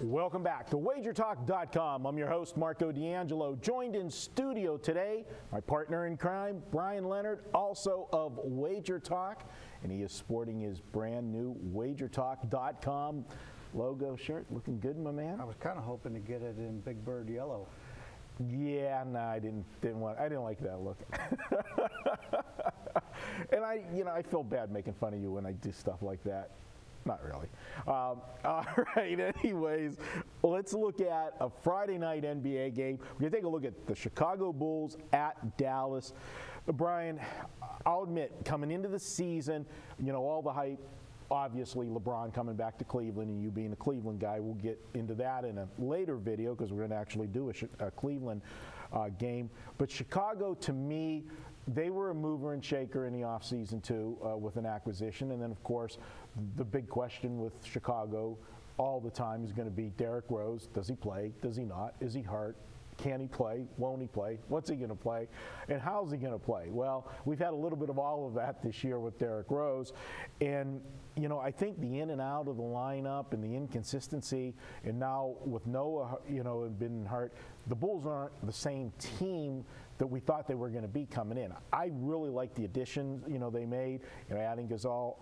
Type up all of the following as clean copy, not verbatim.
Welcome back to WagerTalk.com. I'm your host, Marco D'Angelo, joined in studio today, my partner in crime, Bryan Leonard, also of Wager Talk, and he is sporting his brand new WagerTalk.com logo shirt. Looking good, my man. I was kind of hoping to get it in Big Bird yellow. Yeah, no, I didn't like that look. And I feel bad making fun of you when I do stuff like that. Not really. All right, anyways, let's look at a Friday night NBA game. We're going to take a look at the Chicago Bulls at Dallas. Bryan, I'll admit, coming into the season, all the hype, obviously LeBron coming back to Cleveland and you being a Cleveland guy, we'll get into that in a later video because we're going to actually do a Cleveland game. But Chicago, to me, they were a mover and shaker in the offseason, too, with an acquisition. And then, of course, the big question with Chicago all the time is going to be Derrick Rose. Does he play? Does he not? Is he hurt? Can he play? Won't he play? What's he going to play? And how's he going to play? Well, we've had a little bit of all of that this year with Derrick Rose. And, I think the in and out of the lineup and the inconsistency, and now with Noah, been hurt, the Bulls aren't the same team that we thought they were going to be coming in. I really like the additions, they made, adding Gasol.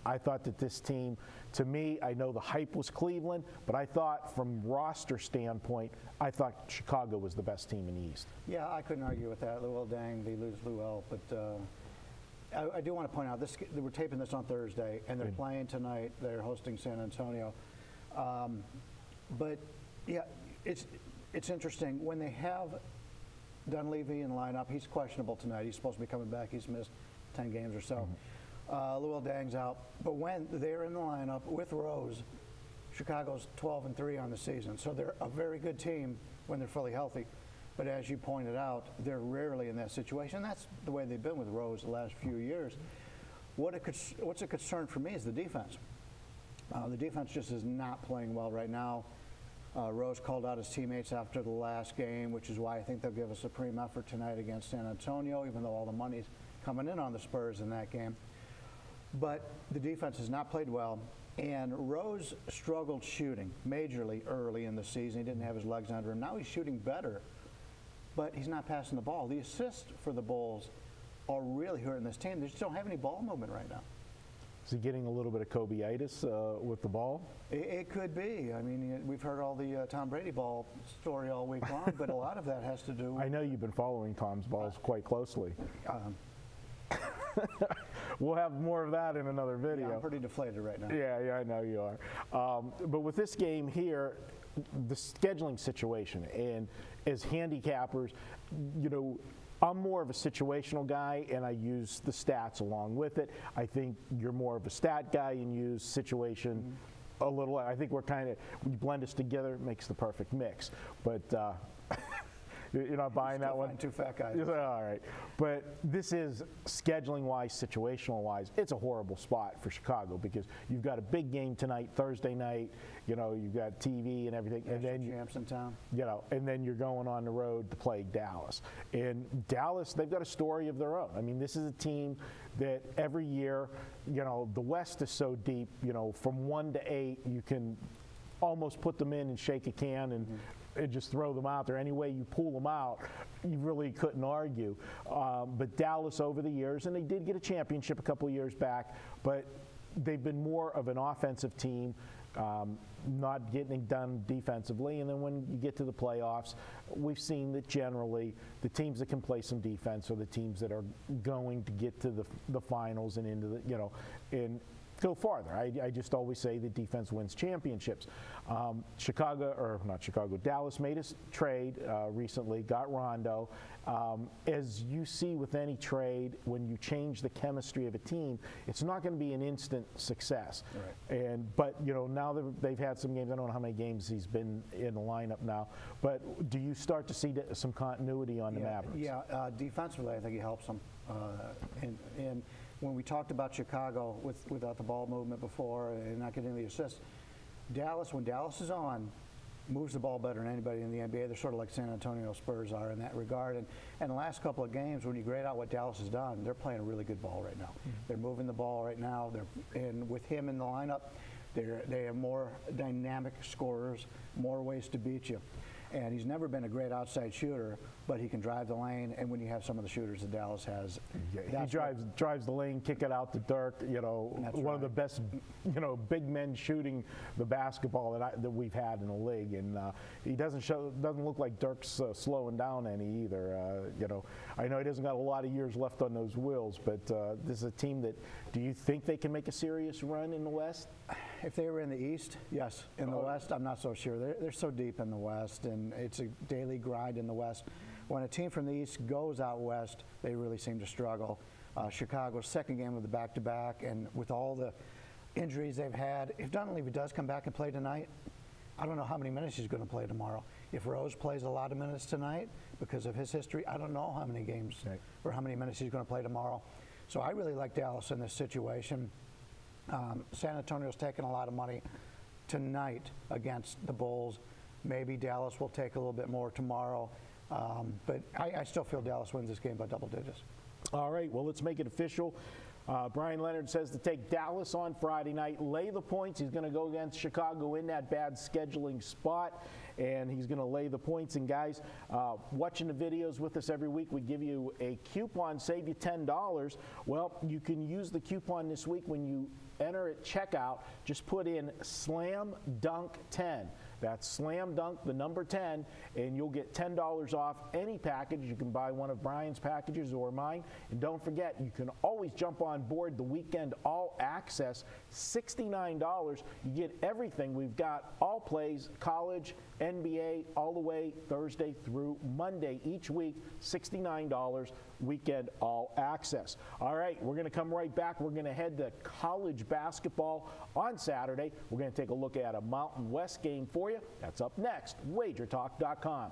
I thought that this team, to me, I know the hype was Cleveland, but I thought from roster standpoint, I thought Chicago was the best team in the East. Yeah, I couldn't argue with that. Luol Deng, they lose Luol, but I do want to point out, we're taping this on Thursday, and they're playing tonight. They're hosting San Antonio. But, yeah, it's interesting. When they have Dunleavy in the lineup, he's questionable tonight. He's supposed to be coming back. He's missed 10 games or so. Luol Deng's out. But when they're in the lineup with Rose, Chicago's 12-3 on the season. So they're a very good team when they're fully healthy. But as you pointed out, they're rarely in that situation. That's the way they've been with Rose the last few years. What's a concern for me is the defense. The defense just is not playing well right now. Rose called out his teammates after the last game, which is why I think they'll give a supreme effort tonight against San Antonio, even though all the money's coming in on the Spurs in that game. But the defense has not played well, and Rose struggled shooting majorly early in the season. He didn't have his legs under him. Now he's shooting better, but he's not passing the ball. The assists for the Bulls are really hurting this team. They just don't have any ball movement right now. Is he getting a little bit of Kobe-itis with the ball? It could be. I mean, we've heard all the Tom Brady ball story all week long, but a lot of that has to do with... I know you've been following Tom's balls quite closely. We'll have more of that in another video. Yeah, I'm pretty deflated right now. Yeah, I know you are. But with this game here, the scheduling situation, and as handicappers, I'm more of a situational guy, and I use the stats along with it. I think you're more of a stat guy and use situation a little. I think we're kind of, when you blend us together, it makes the perfect mix. But you're not buying that one? Two fat guys. All right. But this is scheduling-wise, situational-wise, it's a horrible spot for Chicago because you've got a big game tonight, Thursday night. You've got TV and everything. And then champs in town. And then you're going on the road to play Dallas. And Dallas, they've got a story of their own. I mean, this is a team that every year, the West is so deep, from 1 to 8, you can almost put them in and shake a can and just throw them out there. Any way you pull them out, you really couldn't argue. But Dallas over the years, and they did get a championship a couple of years back, but they've been more of an offensive team, not getting it done defensively. And then when you get to the playoffs, we've seen that generally the teams that can play some defense are the teams that are going to get to the finals and into the, and go farther. I just always say that defense wins championships. Dallas made a trade recently, got Rondo. As you see with any trade, when you change the chemistry of a team, it's not going to be an instant success. Right. But now they've had some games. I don't know how many games he's been in the lineup now. But do you start to see some continuity on the Mavericks? Yeah, defensively, I think he helps them. And when we talked about Chicago without the ball movement before and not getting the assists, when Dallas is on, moves the ball better than anybody in the NBA. They're sort of like San Antonio Spurs are in that regard. And the last couple of games, when you grade out what Dallas has done, they're playing a really good ball right now. Mm-hmm. They're moving the ball right now. And with him in the lineup, They have more dynamic scorers, more ways to beat you. And he's never been a great outside shooter, but he can drive the lane. And when you have some of the shooters that Dallas has, he drives the lane, kick it out to Dirk. You know, one of the best, you know, big men shooting the basketball that we've had in the league. And he doesn't look like Dirk's slowing down any either. You know, I know he doesn't got a lot of years left on those wheels, but this is a team that. Do you think they can make a serious run in the West? If they were in the East, yes. In the West, I'm not so sure. They're so deep in the West, and it's a daily grind in the West. When a team from the East goes out West, they really seem to struggle. Chicago's second game of the back-to-back, and with all the injuries they've had, if Dunleavy does come back and play tonight, I don't know how many minutes he's going to play tomorrow. If Rose plays a lot of minutes tonight because of his history, I don't know how many games or how many minutes he's going to play tomorrow. So I really like Dallas in this situation. San Antonio's taking a lot of money tonight against the Bulls. Maybe Dallas will take a little bit more tomorrow. But I still feel Dallas wins this game by double digits. All right, well, let's make it official. Bryan Leonard says to take Dallas on Friday night, lay the points. He's going to go against Chicago in that bad scheduling spot, and he's going to lay the points. And guys, watching the videos with us every week, we give you a coupon, save you $10. Well, you can use the coupon this week when you enter at checkout. Just put in Slam Dunk 10. That's Slam Dunk, the number 10, and you'll get $10 off any package. You can buy one of Brian's packages or mine. And don't forget, you can always jump on board the weekend all access, $69. You get everything. We've got all plays, college, NBA, all the way Thursday through Monday each week, $69, weekend all access. All right, we're going to come right back. We're going to head to college basketball on Saturday. We're going to take a look at a Mountain West game for you. That's up next. WagerTalk.com.